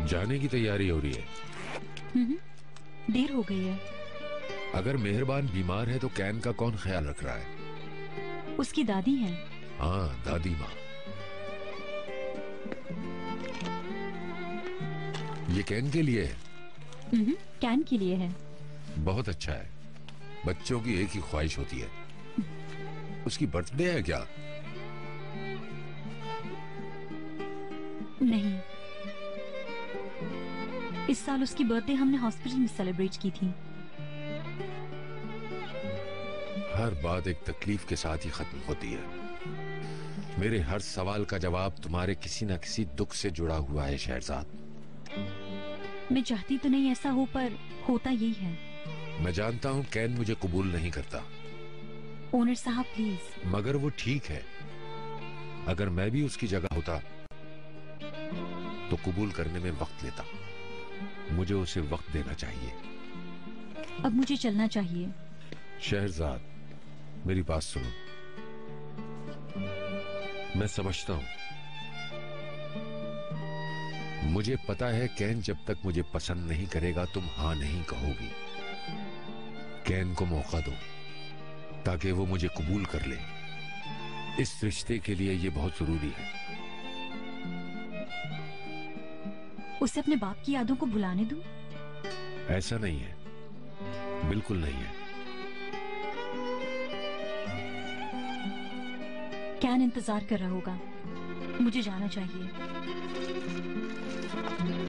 जाने की तैयारी हो रही है? देर हो गई है। अगर मेहरबान बीमार है तो कैन का कौन ख्याल रख रहा है? उसकी दादी हैं। हाँ, दादी माँ। ये कैन के लिए है? कैन के लिए है। बहुत अच्छा है। बच्चों की एक ही ख्वाहिश होती है। उसकी बर्थडे है क्या? नहीं, इस साल उसकी बर्थडे हमने हॉस्पिटल में सेलिब्रेट की थी। हर बात एक तकलीफ के साथ ही खत्म होती है। मेरे हर सवाल का जवाब तुम्हारे किसी न किसी दुख से जुड़ा हुआ है शहरजाद। मैं चाहती तो नहीं ऐसा हो, पर होता यही है। मैं जानता हूं कैन मुझे कबूल नहीं करता। ओनर साहब प्लीज। मगर वो ठीक है। अगर मैं भी उसकी जगह होता तो कबूल करने में वक्त लेता। मुझे उसे वक्त देना चाहिए। अब मुझे चलना चाहिए। शहरजाद, मेरी बात सुनो। मैं समझता हूं। मुझे पता है कैन जब तक मुझे पसंद नहीं करेगा तुम हाँ नहीं कहोगी। कैन को मौका दो ताकि वो मुझे कबूल कर ले। इस रिश्ते के लिए ये बहुत जरूरी है। उसे अपने बाप की यादों को भुलाने दूं? ऐसा नहीं है, बिल्कुल नहीं है। कैन इंतजार कर रहा होगा। मुझे जाना चाहिए।